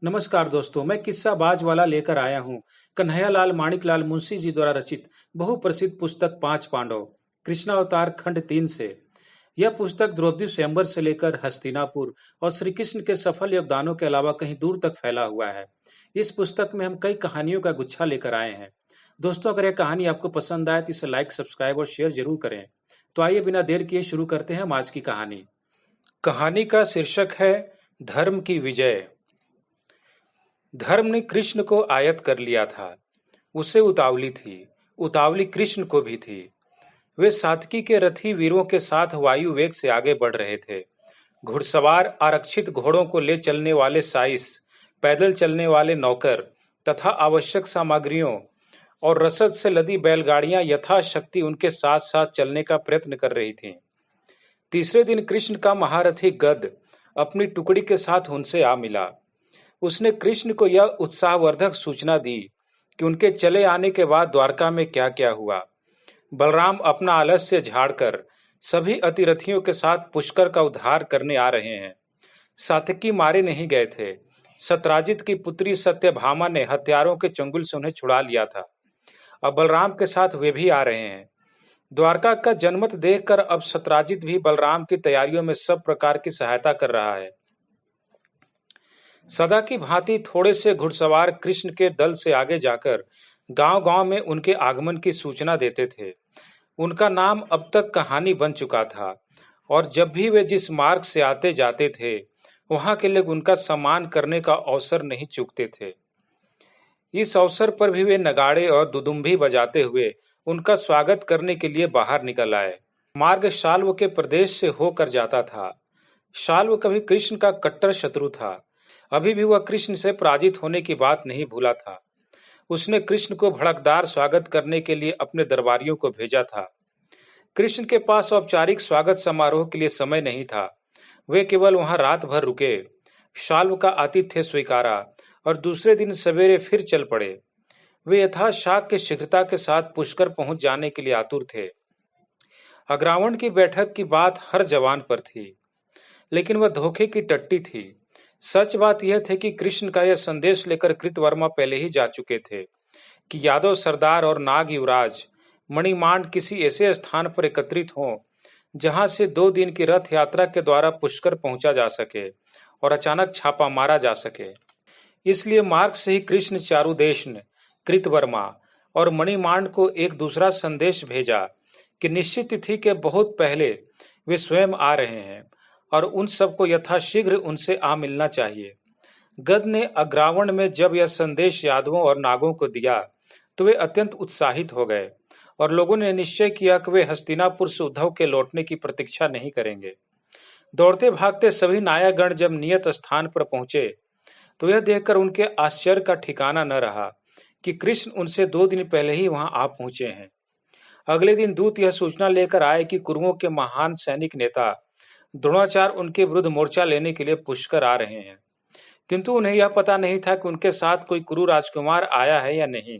नमस्कार दोस्तों, मैं किस्सा बाज वाला लेकर आया हूँ। कन्हैयालाल माणिकलाल मुंशी जी द्वारा रचित बहुप्रसिद्ध पुस्तक पांच पांडव कृष्णावतार खंड 3 से। यह पुस्तक द्रौपदी स्वयंवर से लेकर हस्तिनापुर और श्री कृष्ण के सफल योगदानों के अलावा कहीं दूर तक फैला हुआ है। इस पुस्तक में हम कई कहानियों का गुच्छा लेकर आए हैं। दोस्तों, अगर यह कहानी आपको पसंद आए तो इसे लाइक, सब्सक्राइब और शेयर जरूर करें। तो आइए बिना देर किए शुरू करते हैं हम आज की कहानी। कहानी का शीर्षक है धर्म की विजय। धर्म ने कृष्ण को आयत कर लिया था। उसे उतावली थी, उतावली कृष्ण को भी थी। वे सात्विकी के रथी वीरों के साथ वायु वेग से आगे बढ़ रहे थे। घुड़सवार, आरक्षित घोड़ों को ले चलने वाले साइस, पैदल चलने वाले नौकर तथा आवश्यक सामग्रियों और रसद से लदी बैलगाड़ियां यथाशक्ति उनके साथ साथ चलने का प्रयत्न कर रही थीं। तीसरे दिन कृष्ण का महारथी गद अपनी टुकड़ी के साथ उनसे आ मिला। उसने कृष्ण को यह उत्साहवर्धक सूचना दी कि उनके चले आने के बाद द्वारका में क्या क्या हुआ। बलराम अपना आलस्य झाड़कर सभी अतिरथियों के साथ पुष्कर का उद्धार करने आ रहे हैं। सात्विकी मारे नहीं गए थे। सत्राजित की पुत्री सत्यभामा ने हथियारों के चंगुल से उन्हें छुड़ा लिया था। अब बलराम के साथ वे भी आ रहे हैं। द्वारका का जनमत देखकर अब सत्राजित भी बलराम की तैयारियों में सब प्रकार की सहायता कर रहा है। सदा की भांति थोड़े से घुड़सवार कृष्ण के दल से आगे जाकर गांव-गांव में उनके आगमन की सूचना देते थे। उनका नाम अब तक कहानी बन चुका था और जब भी वे जिस मार्ग से आते जाते थे, वहां के लोग उनका सम्मान करने का अवसर नहीं चूकते थे। इस अवसर पर भी वे नगाड़े और दुदुम्भी बजाते हुए उनका स्वागत करने के लिए बाहर निकल आए। मार्ग शाल्व के प्रदेश से होकर जाता था। शाल्व कभी कृष्ण का कट्टर शत्रु था। अभी भी वह कृष्ण से पराजित होने की बात नहीं भूला था। उसने कृष्ण को भड़कदार स्वागत करने के लिए अपने दरबारियों को भेजा था। कृष्ण के पास औपचारिक स्वागत समारोह के लिए समय नहीं था। वे केवल वहां रात भर रुके, शाल्व का आतिथ्य स्वीकारा और दूसरे दिन सवेरे फिर चल पड़े। वे यथाशाक के शीघ्रता के साथ पुष्कर पहुंच जाने के लिए आतुर थे। अग्रावण की बैठक की बात हर जवान पर थी, लेकिन वह धोखे की टट्टी थी। सच बात यह थी कि कृष्ण का यह संदेश लेकर कृतवर्मा पहले ही जा चुके थे कि यादव सरदार और नाग युवराज मणिमांड किसी ऐसे स्थान पर एकत्रित हों जहां से 2 दिन की रथ यात्रा के द्वारा पुष्कर पहुंचा जा सके और अचानक छापा मारा जा सके। इसलिए मार्ग से ही कृष्ण चारुदेश ने कृतवर्मा और मणिमांड को एक दूसरा संदेश भेजा कि निश्चित तिथि के बहुत पहले वे स्वयं आ रहे हैं और उन सबको यथाशीघ्र उनसे आ मिलना चाहिए। गद ने अग्रावण में जब यह संदेश यादवों और नागों को दिया तो वे अत्यंत उत्साहित हो गए और लोगों ने निश्चय किया कि वे हस्तिनापुर से उद्धव के लौटने की प्रतीक्षा नहीं करेंगे। दौड़ते भागते सभी नायकगण जब नियत स्थान पर पहुंचे तो यह देखकर उनके आश्चर्य का ठिकाना न रहा कि कृष्ण उनसे 2 दिन पहले ही वहां आ पहुंचे हैं। अगले दिन दूत यह सूचना लेकर आए कि कुरुओं के महान सैनिक नेता द्रोणाचार्य उनके विरुद्ध मोर्चा लेने के लिए पुष्कर आ रहे हैं, किंतु उन्हें यह पता नहीं था कि उनके साथ कोई कुरु राजकुमार आया है या नहीं।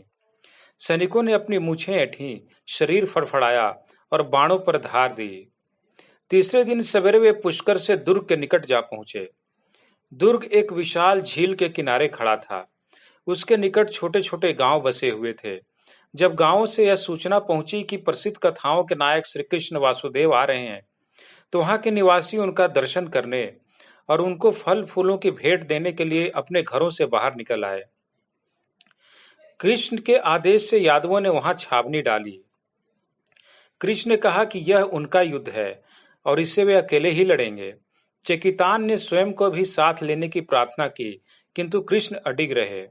सैनिकों ने अपनी मूछें ऐंठी, शरीर फड़फड़ाया और बाणों पर धार दी। तीसरे दिन सवेरे वे पुष्कर से दुर्ग के निकट जा पहुंचे। दुर्ग एक विशाल झील के किनारे खड़ा था। उसके निकट छोटे छोटे गांव बसे हुए थे। जब गांवों से यह सूचना पहुंची कि प्रसिद्ध कथाओं के नायक श्री कृष्ण वासुदेव आ रहे हैं, तो वहां के निवासी उनका दर्शन करने और उनको फल फूलों की भेंट देने के लिए अपने घरों से बाहर निकल आए। कृष्ण के आदेश से यादवों ने वहां छावनी डाली। कृष्ण ने कहा कि यह उनका युद्ध है और इससे वे अकेले ही लड़ेंगे। चेकितान ने स्वयं को भी साथ लेने की प्रार्थना की, किंतु कृष्ण अडिग रहे।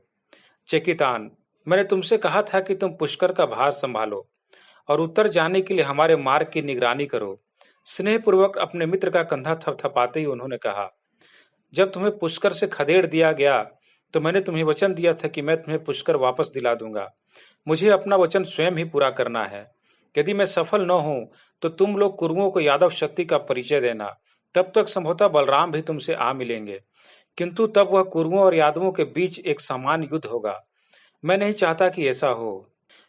चेकितान, मैंने तुमसे कहा था कि तुम पुष्कर का भार संभालो और उत्तर जाने के लिए हमारे मार्ग की निगरानी करो। स्नेहपूर्वक अपने मित्र का कंधा थपथपाते ही उन्होंने कहा, जब तुम्हें पुष्कर से खदेड़ दिया गया तो मैंने तुम्हें वचन दिया था कि मैं तुम्हें पुष्कर वापस दिला दूंगा। मुझे अपना वचन स्वयं ही पूरा करना है। यदि मैं सफल न हूं तो तुम लोग कुरुओं को यादव शक्ति का परिचय देना। तब तक संभवतः बलराम भी तुमसे आ मिलेंगे, किंतु तब वह कुरुओं और यादवों के बीच एक समान युद्ध होगा। मैं नहीं चाहता कि ऐसा हो।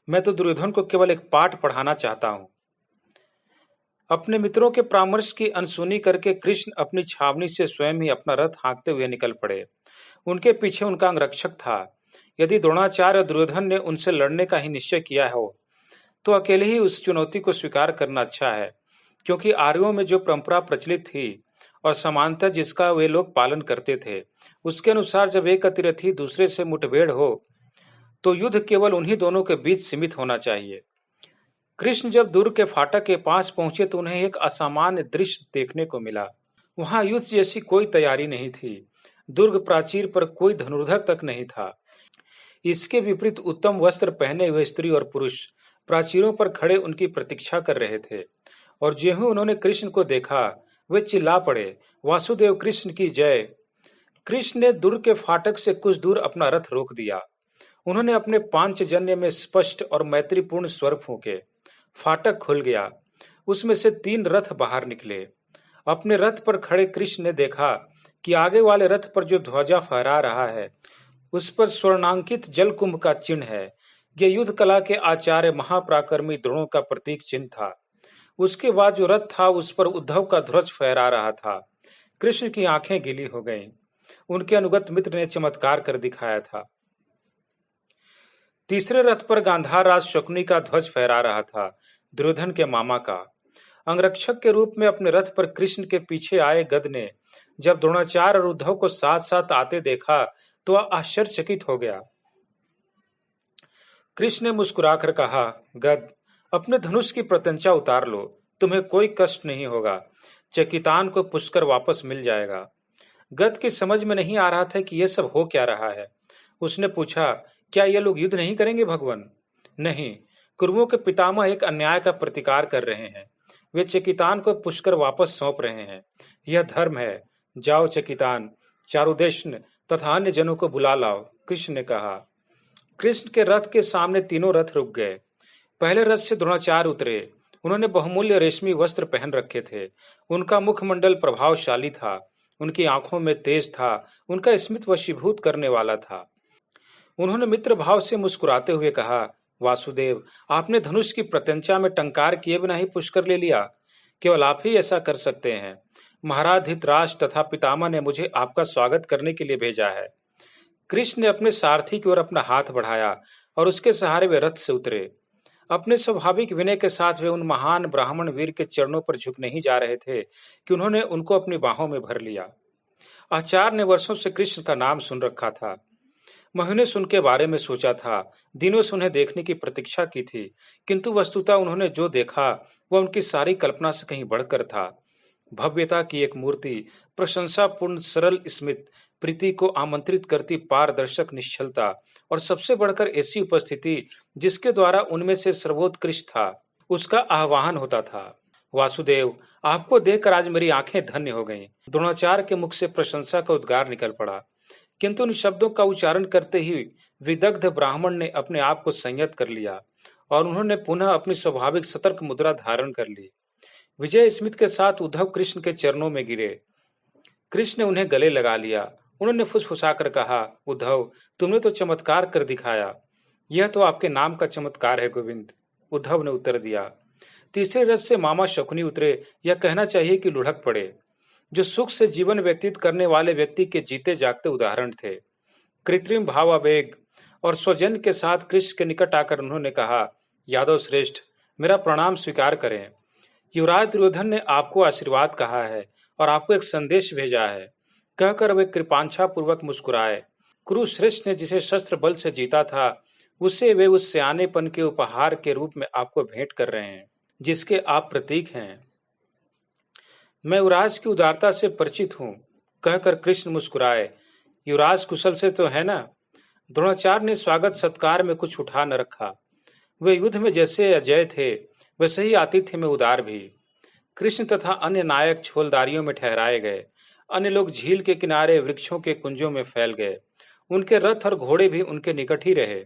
मैं तो दुर्योधन को केवल एक पाठ पढ़ाना चाहता हूं। अपने मित्रों के परामर्श की अनसुनी करके कृष्ण अपनी छावनी से स्वयं ही अपना रथ हाँकते हुए निकल पड़े। उनके पीछे उनका अंगरक्षक था। यदि द्रोणाचार्य और दुर्योधन ने उनसे लड़ने का ही निश्चय किया हो तो अकेले ही उस चुनौती को स्वीकार करना अच्छा है, क्योंकि आर्यों में जो परंपरा प्रचलित थी और समानता जिसका वे लोग पालन करते थे, उसके अनुसार जब एक अतिरथी दूसरे से मुठभेड़ हो तो युद्ध केवल उन्हीं दोनों के बीच सीमित होना चाहिए। कृष्ण जब दुर्ग के फाटक के पास पहुंचे तो उन्हें एक असामान्य दृश्य देखने को मिला। वहां युद्ध जैसी कोई तैयारी नहीं थी। दुर्ग प्राचीर पर कोई धनुर्धर तक नहीं था। इसके विपरीत उत्तम वस्त्र पहने हुए स्त्री और पुरुष प्राचीरों पर खड़े उनकी प्रतीक्षा कर रहे थे। और ज्यों ही उन्होंने कृष्ण को देखा वे चिल्ला पड़े, वासुदेव कृष्ण की जय। कृष्ण ने दुर्ग के फाटक से कुछ दूर अपना रथ रोक दिया। उन्होंने अपने पांचजन्य में स्पष्ट और मैत्रीपूर्ण स्वर फूंके। फाटक खुल गया। उसमें से 3 रथ बाहर निकले। अपने रथ पर खड़े कृष्ण ने देखा कि आगे वाले रथ पर जो ध्वजा फहरा रहा है उस पर स्वर्णांकित जलकुंभ का चिन्ह है। यह युद्ध कला के आचार्य महापराक्रमी द्रोणों का प्रतीक चिन्ह था। उसके बाद जो रथ था उस पर उद्धव का ध्वज फहरा रहा था। कृष्ण की आंखें गीली हो गईं। उनके अनुगत मित्र ने चमत्कार कर दिखाया था। तीसरे रथ पर गांधार राज शकुनी का ध्वज फहरा रहा था, दुर्योधन के मामा का। अंगरक्षक के रूप में अपने रथ पर कृष्ण के पीछे आए गद ने जब द्रोणाचार्य और उद्धव को साथ साथ आते देखा तो आश्चर्यचकित हो गया। कृष्ण ने मुस्कुराकर कहा, गद, अपने धनुष की प्रत्यंचा उतार लो, तुम्हें कोई कष्ट नहीं होगा। चकितान को पुष्कर वापस मिल जाएगा। गद की समझ में नहीं आ रहा था कि यह सब हो क्या रहा है। उसने पूछा, क्या ये लोग युद्ध नहीं करेंगे भगवान? नहीं, कुरुओं के पितामह एक अन्याय का प्रतिकार कर रहे हैं। वे चकितान को पुष्कर वापस सौंप रहे हैं। यह धर्म है। जाओ चकितान, चारुदेशन तथा अन्य जनों को बुला लाओ, कृष्ण ने कहा। कृष्ण के रथ के सामने तीनों रथ रुक गए। पहले रथ से द्रोणाचार्य उतरे। उन्होंने बहुमूल्य रेशमी वस्त्र पहन रखे थे। उनका मुखमंडल प्रभावशाली था। उनकी आंखों में तेज था। उनका स्मित वशीभूत करने वाला था। उन्होंने मित्र भाव से मुस्कुराते हुए कहा, वासुदेव, आपने धनुष की प्रत्यंचा में टंकार किए बिना ही पुष्कर ले लिया। केवल आप ही ऐसा कर सकते हैं। महाराज धृतराष्ट्र तथा पितामह ने मुझे आपका स्वागत करने के लिए भेजा है। कृष्ण ने अपने सारथी की ओर अपना हाथ बढ़ाया और उसके सहारे वे रथ से उतरे। अपने स्वाभाविक विनय के साथ वे उन महान ब्राह्मण वीर के चरणों पर झुकने ही जा रहे थे कि उन्होंने उनको अपनी बाहों में भर लिया। आचार्य ने वर्षों से कृष्ण का नाम सुन रखा था। महीनों से उनके बारे में सोचा था। दिनों से उन्हें देखने की प्रतीक्षा की थी, किंतु वस्तुतः उन्होंने जो देखा वह उनकी सारी कल्पना से कहीं बढ़कर था। भव्यता की एक मूर्ति, प्रशंसापूर्ण सरल स्मित, प्रीति को आमंत्रित करती पारदर्शक निश्चलता और सबसे बढ़कर ऐसी उपस्थिति जिसके द्वारा उनमें से सर्वोत्कृष्ट था उसका आह्वान होता था। वासुदेव, आपको देखकर आज मेरी आंखें धन्य हो गईं। द्रोणाचार्य के मुख से प्रशंसा का उद्गार निकल पड़ा, किंतु उन शब्दों का उच्चारण करते ही विदग्ध ब्राह्मण ने अपने आप को संयत कर लिया और उन्होंने पुनः अपनी स्वाभाविक सतर्क मुद्रा धारण कर ली। विजय स्मित के साथ उद्धव कृष्ण के चरणों में गिरे। कृष्ण ने उन्हें गले लगा लिया। उन्होंने फुसफुसाकर कहा, उद्धव, तुमने तो चमत्कार कर दिखाया। यह तो आपके नाम का चमत्कार है गोविंद, उद्धव ने उत्तर दिया। तीसरे रथ से मामा शकुनी उतरे, यह कहना चाहिए कि लुढ़क पड़े, जो सुख से जीवन व्यतीत करने वाले व्यक्ति के जीते जागते उदाहरण थे। कृत्रिम भावावेग और स्वजन के साथ कृष्ण के निकट आकर उन्होंने कहा, यादव श्रेष्ठ, मेरा प्रणाम स्वीकार करें। युवराज दुर्योधन ने आपको आशीर्वाद कहा है और आपको एक संदेश भेजा है। कहकर वे कृपांछा पूर्वक मुस्कुराए। कुरुश्रेष्ठ ने जिसे शस्त्र बल से जीता था उसे वे उस सियानेपन के उपहार के रूप में आपको भेंट कर रहे हैं जिसके आप प्रतीक हैं। मैं युवराज की उदारता से परिचित हूँ, कहकर कृष्ण मुस्कुराए। युवराज कुशल से तो है ना? द्रोणाचार्य ने स्वागत सत्कार में कुछ उठा न रखा। वे युद्ध में जैसे अजय थे वैसे ही आतिथ्य में उदार भी। कृष्ण तथा अन्य नायक छोलदारियों में ठहराए गए। अन्य लोग झील के किनारे वृक्षों के कुंजों में फैल गए। उनके रथ और घोड़े भी उनके निकट ही रहे।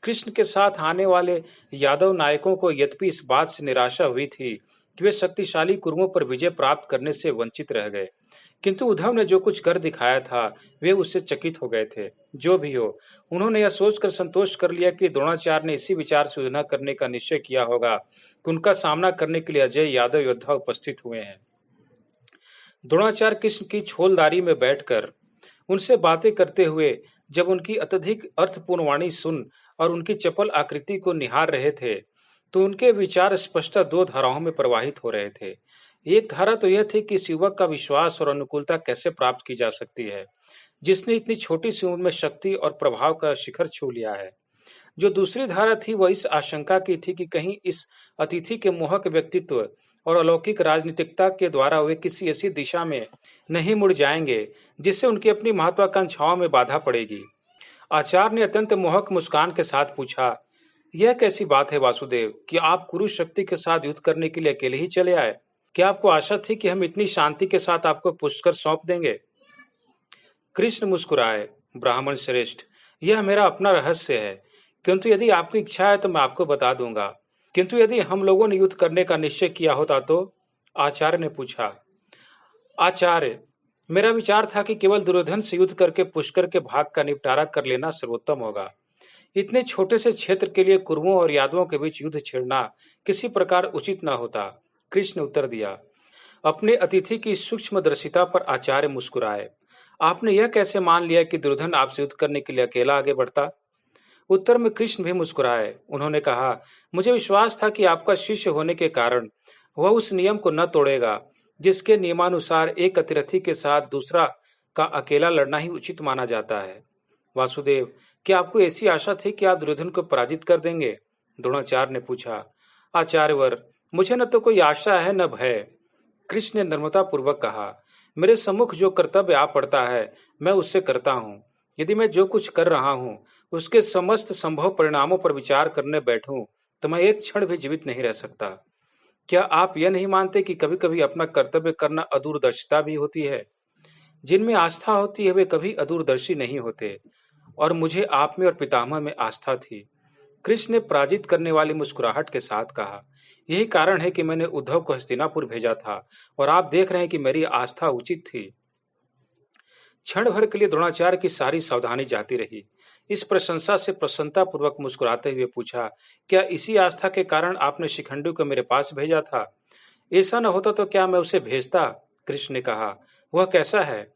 कृष्ण के साथ आने वाले यादव नायकों को यद्यपि इस बात से निराशा हुई थी कि वे शक्तिशाली कुरुओं पर विजय प्राप्त करने से वंचित रह गए, किंतु उद्धव ने जो कुछ कर दिखाया था वे उससे चकित हो गए थे। जो भी हो, उन्होंने यह सोचकर संतोष कर लिया कि द्रोणाचार्य ने इसी विचार से युद्ध करने का निश्चय किया होगा कि उनका सामना करने के लिए अजय यादव योद्धा उपस्थित हुए हैं। द्रोणाचार्य कृष्ण की छोलदारी में बैठकर उनसे बातें करते हुए जब उनकी अत्यधिक अर्थपूर्ण वाणी सुन और उनकी चपल आकृति को निहार रहे थे, तो उनके विचार स्पष्टतः दो धाराओं में प्रवाहित हो रहे थे। एक धारा तो यह थी कि इस युवक का विश्वास और अनुकूलता कैसे प्राप्त की जा सकती है, जिसने इतनी छोटी सी उम्र में शक्ति और प्रभाव का शिखर छू लिया है। जो दूसरी धारा थी वह इस आशंका की थी कि कहीं इस अतिथि के मोहक व्यक्तित्व और अलौकिक राजनीतिकता के द्वारा वे किसी ऐसी दिशा में नहीं मुड़ जाएंगे जिससे उनकी अपनी महत्वाकांक्षाओं में बाधा पड़ेगी। आचार्य ने अत्यंत मोहक मुस्कान के साथ पूछा, यह कैसी बात है वासुदेव कि आप कुरु शक्ति के साथ युद्ध करने के लिए अकेले ही चले आए? क्या आपको आशा थी कि हम इतनी शांति के साथ आपको पुष्कर सौंप देंगे? कृष्ण मुस्कुराए, ब्राह्मण श्रेष्ठ, यह मेरा अपना रहस्य है, किंतु यदि आपकी इच्छा है तो मैं आपको बता दूंगा। किंतु यदि हम लोगों ने युद्ध करने का निश्चय किया होता तो? आचार्य ने पूछा। आचार्य, मेरा विचार था कि केवल दुर्योधन से युद्ध करके पुष्कर के भाग का निपटारा कर लेना सर्वोत्तम होगा। इतने छोटे से क्षेत्र के लिए कुरुओं और यादवों के बीच युद्ध छेड़ना किसी प्रकार उचित न होता। कृष्ण ने उत्तर दिया। अपने अतिथि की सूक्ष्मदर्शिता पर आचार्य मुस्कुराए। आपने यह कैसे मान लिया कि दुर्योधन आपसे युद्ध करने के लिए अकेला आगे बढ़ता? उत्तर में कृष्ण भी मुस्कुराए। उन्होंने कहा, मुझे विश्वास था कि आपका शिष्य होने के कारण वह उस नियम को न तोड़ेगा जिसके नियमानुसार एक अतिरथी के साथ दूसरा का अकेला लड़ना ही उचित माना जाता है। वासुदेव, क्या आपको ऐसी आशा थी कि आप दुर्योधन को पराजित कर देंगे? द्रोणाचार्य ने पूछा। आचार्यवर, मुझे न तो कोई आशा है न भय। कृष्ण ने नम्रता पूर्वक कहा, मेरे सम्मुख जो कर्तव्य आ पड़ता है मैं उससे करता हूँ। यदि मैं जो कुछ कर रहा हूँ उसके समस्त संभव परिणामों पर विचार करने बैठूं तो मैं एक क्षण भी जीवित नहीं रह सकता। क्या आप यह नहीं मानते कि कभी कभी अपना कर्तव्य करना अदूरदर्शिता भी होती है? जिनमें आस्था होती है वे कभी अदूरदर्शी नहीं होते, और मुझे आप में और पितामह में आस्था थी। कृष्ण ने पराजित करने वाली मुस्कुराहट के साथ कहा, यही कारण है कि मैंने उद्धव को हस्तिनापुर भेजा था और आप देख रहे हैं कि मेरी आस्था उचित थी। क्षण भर के लिए द्रोणाचार्य की सारी सावधानी जाती रही। इस प्रशंसा से प्रसन्नता पूर्वक मुस्कुराते हुए पूछा, क्या इसी आस्था के कारण आपने शिखंडी को मेरे पास भेजा था? ऐसा न होता तो क्या मैं उसे भेजता? कृष्ण ने कहा, वह कैसा है?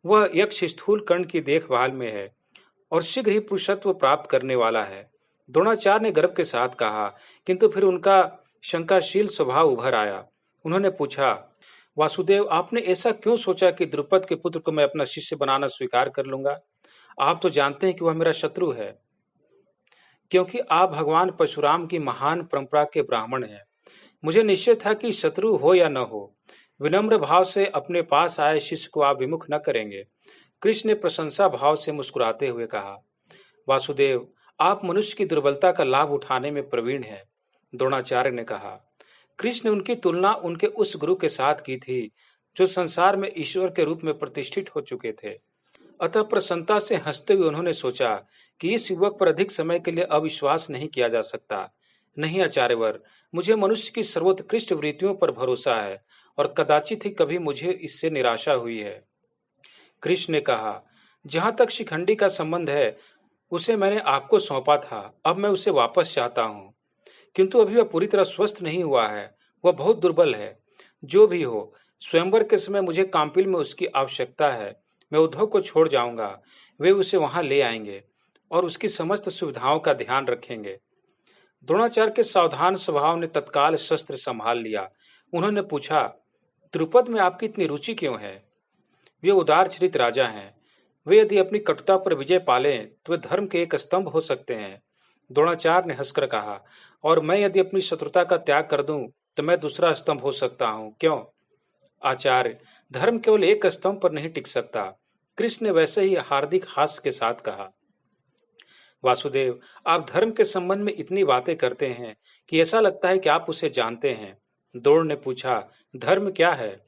वह यक्ष स्थूल कर्ण की देखभाल में है और शीघ्र ही पुरुषत्व प्राप्त करने वाला है। द्रोणाचार्य ने गर्व के साथ कहा, किंतु फिर उनका शंकाशील स्वभाव उभर आया। उन्होंने पूछा, वासुदेव, आपने ऐसा क्यों सोचा कि द्रुपद के पुत्र को मैं अपना शिष्य बनाना स्वीकार कर लूंगा? आप तो जानते हैं कि वह मेरा शत्रु है, क्योंकि आप भगवान परशुराम की महान परंपरा के ब्राह्मण हैं। मुझे निश्चय था कि शत्रु हो या न हो, विनम्र भाव से अपने पास आए शिष्य को आप विमुख न करेंगे। कृष्ण ने प्रशंसा भाव से मुस्कुराते हुए कहा, वासुदेव, आप मनुष्य की दुर्बलता का लाभ उठाने में प्रवीण हैं। द्रोणाचार्य ने कहा। कृष्ण ने उनकी तुलना उनके उस गुरु के साथ की थी जो संसार में ईश्वर के रूप में प्रतिष्ठित हो चुके थे। अतः प्रसन्नता से हंसते हुए उन्होंने सोचा कि इस युवक पर अधिक समय के लिए अविश्वास नहीं किया जा सकता। नहीं आचार्यवर, मुझे मनुष्य की सर्वोत्कृष्ट वृत्तियों पर भरोसा है और कदाचित ही कभी मुझे इससे निराशा हुई है। कृष्ण ने कहा, जहां तक शिखंडी का संबंध है उसे मैंने आपको सौंपा था, अब मैं उसे वापस चाहता हूँ, किंतु अभी वह पूरी तरह स्वस्थ नहीं हुआ है, वह बहुत दुर्बल है। जो भी हो, स्वयंवर के समय मुझे कांपिल में उसकी आवश्यकता है। मैं उद्धव को छोड़ जाऊंगा, वे उसे वहां ले आएंगे और उसकी समस्त सुविधाओं का ध्यान रखेंगे। द्रोणाचार्य के सावधान स्वभाव ने तत्काल शस्त्र संभाल लिया। उन्होंने पूछा, द्रुपद में आपकी इतनी रुचि क्यों है? वे उदार चरित राजा हैं। वे यदि अपनी कटुता पर विजय पालें तो वे धर्म के एक स्तंभ हो सकते हैं। द्रोणाचार्य ने हंसकर कहा, और मैं यदि अपनी शत्रुता का त्याग कर दूं तो मैं दूसरा स्तंभ हो सकता हूं, क्यों? आचार्य, धर्म केवल एक स्तंभ पर नहीं टिक सकता। कृष्ण ने वैसे ही हार्दिक हास्य के साथ कहा। वासुदेव, आप धर्म के संबंध में इतनी बातें करते हैं कि ऐसा लगता है कि आप उसे जानते हैं। द्रोण ने पूछा, धर्म क्या है?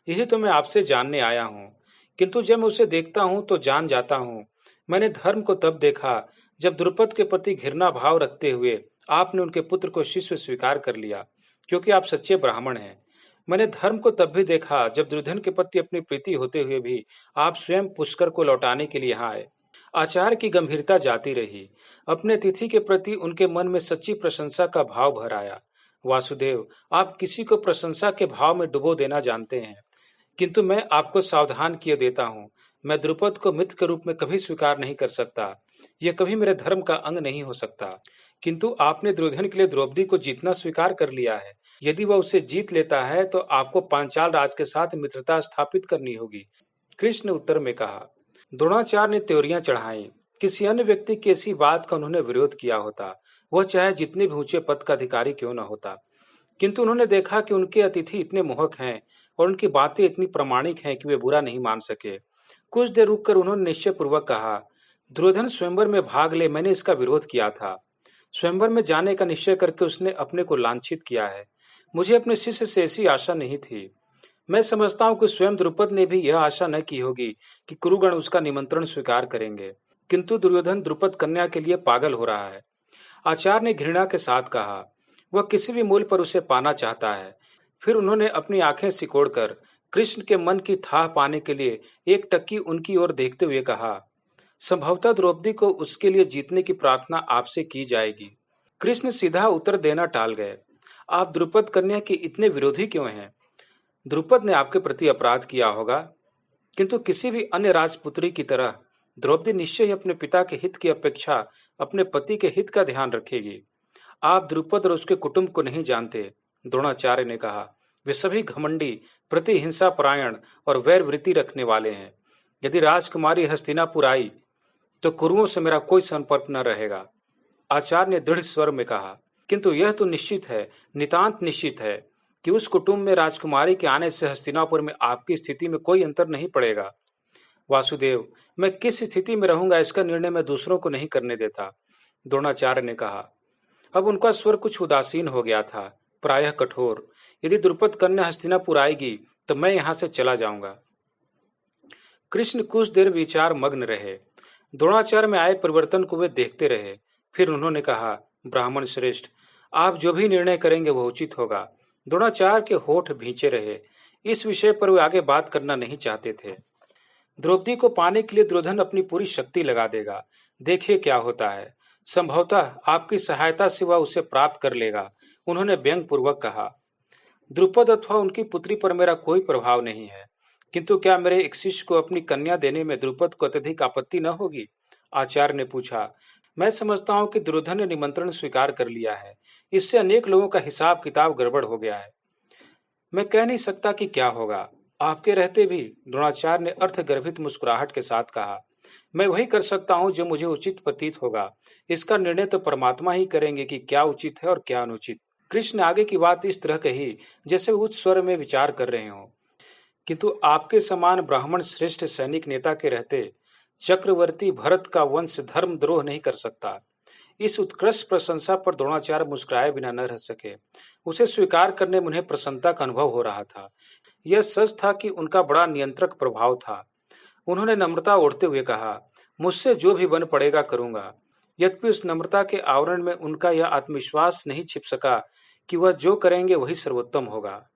यही तो मैं आपसे जानने आया हूँ, किंतु जब मैं उसे देखता हूँ तो जान जाता हूँ। मैंने धर्म को तब देखा जब द्रुपद के प्रति घृणा भाव रखते हुए आपने उनके पुत्र को शिष्य स्वीकार कर लिया, क्योंकि आप सच्चे ब्राह्मण हैं। मैंने धर्म को तब भी देखा जब दुर्योधन के प्रति अपनी प्रीति होते हुए भी आप स्वयं पुष्कर को लौटाने के लिए यहाँ आए। आचार्य की गंभीरता जाती रही। अपने अतिथि के प्रति उनके मन में सच्ची प्रशंसा का भाव भर आया। वासुदेव, आप किसी को प्रशंसा के भाव में डुबो देना जानते हैं, किंतु मैं आपको सावधान किए देता हूँ। मैं द्रुपद को मित्र के रूप में कभी स्वीकार नहीं कर सकता। यह कभी मेरे धर्म का अंग नहीं हो सकता। किंतु आपने दुर्योधन के लिए द्रौपदी को जीतना स्वीकार कर लिया है। यदि वह उसे जीत लेता है तो आपको पांचाल राज के साथ मित्रता स्थापित करनी होगी। कृष्ण ने उत्तर में कहा। द्रोणाचार्य ने त्योरियां चढ़ाई। किसी अन्य व्यक्ति की ऐसी बात का उन्होंने विरोध किया होता, वह चाहे जितने भी ऊंचे पद का अधिकारी क्यों न होता। किंतु उन्होंने देखा कि उनके अतिथि इतने मोहक हैं और उनकी बातें इतनी प्रामाणिक हैं कि वे बुरा नहीं मान सके। कुछ देर रुककर उन्होंने निश्चय पूर्वक कहा, दुर्योधन स्वयंवर में भाग ले, मैंने इसका विरोध किया था। स्वयंवर में जाने का निश्चय करके उसने अपने को लांछित किया है। मुझे अपने शिष्य से ऐसी आशा नहीं थी। मैं समझता हूँ कि स्वयं द्रुपद ने भी यह आशा न की होगी कि कुरुगण उसका निमंत्रण स्वीकार करेंगे। किंतु दुर्योधन द्रुपद कन्या के लिए पागल हो रहा है। आचार्य ने घृणा के साथ कहा, वह किसी भी मूल्य पर उसे पाना चाहता है। फिर उन्होंने अपनी आंखें सिकोड़कर कृष्ण के मन की थाह पाने के लिए एक टक्की उनकी ओर देखते हुए कहा, संभवतः द्रौपदी को उसके लिए जीतने की प्रार्थना आपसे की जाएगी। कृष्ण सीधा उत्तर देना टाल गए। आप द्रुपद कन्या के इतने विरोधी क्यों हैं? द्रुपद ने आपके प्रति अपराध किया होगा, किंतु किसी भी अन्य राजपुत्री की तरह द्रौपदी निश्चय ही अपने पिता के हित की अपेक्षा अपने पति के हित का ध्यान रखेगी। आप द्रुपद और उसके कुटुंब को नहीं जानते, द्रोणाचार्य ने कहा। वे सभी घमंडी, प्रतिहिंसा परायण और वैर वृत्ति रखने वाले हैं। यदि राजकुमारी हस्तिनापुर आई तो कुरुओं से मेरा कोई संपर्क न रहेगा। आचार्य ने दृढ़ स्वर में कहा, किंतु यह तो निश्चित है, नितांत निश्चित है कि उस कुटुंब में राजकुमारी के आने से हस्तिनापुर में आपकी स्थिति में कोई अंतर नहीं पड़ेगा। वासुदेव, मैं किस स्थिति में रहूंगा इसका निर्णय मैं दूसरों को नहीं करने देता, द्रोणाचार्य ने कहा। अब उनका स्वर कुछ उदासीन हो गया था, प्रायः कठोर। यदि द्रुपद कन्या हस्तिनापुर आएगी तो मैं यहां से चला जाऊंगा। कृष्ण कुछ देर विचार मग्न रहे। द्रोणाचार्य में आए परिवर्तन को वे देखते रहे। फिर उन्होंने कहा, ब्राह्मण श्रेष्ठ, आप जो भी निर्णय करेंगे वह उचित होगा। द्रोणाचार्य के होठ भींचे रहे। इस विषय पर वे आगे बात करना नहीं चाहते थे। द्रौपदी को पाने के लिए दुर्योधन अपनी पूरी शक्ति लगा देगा। देखिए क्या होता है। संभवतः आपकी सहायता से वह उसे प्राप्त कर लेगा, उन्होंने व्यंग पूर्वक कहा। द्रुपद अथवा उनकी पुत्री पर मेरा कोई प्रभाव नहीं है, किंतु क्या मेरे एक शिष्य को अपनी कन्या देने में द्रुपद को अत्यधिक आपत्ति न होगी? आचार्य ने पूछा। मैं समझता हूँ कि दुर्योधन ने निमंत्रण स्वीकार कर लिया है। इससे अनेक लोगों का हिसाब किताब गड़बड़ हो गया है। मैं कह नहीं सकता कि क्या होगा। आपके रहते भी, द्रोणाचार्य ने अर्थगर्भित मुस्कुराहट के साथ कहा, मैं वही कर सकता हूँ जो मुझे उचित प्रतीत होगा। इसका निर्णय तो परमात्मा ही करेंगे कि क्या उचित है और क्या अनुचित। कृष्ण ने आगे की बात इस तरह कही जैसे उच्च स्वर में विचार कर रहे हों। किंतु आपके समान ब्राह्मण श्रेष्ठ सैनिक नेता के रहते चक्रवर्ती भरत का वंश धर्म द्रोह नहीं कर सकता। इस उत्कृष्ट प्रशंसा पर द्रोणाचार्य मुस्कुराए बिना न रह सके। उसे स्वीकार करने में उन्हें प्रसन्नता का अनुभव हो रहा था। यह सच था कि उनका बड़ा नियंत्रक प्रभाव था। उन्होंने नम्रता ओढ़ते हुए कहा, मुझसे जो भी बन पड़ेगा करूंगा। यद्यपि उस नम्रता के आवरण में उनका यह आत्मविश्वास नहीं छिप सका कि वह जो करेंगे वही सर्वोत्तम होगा।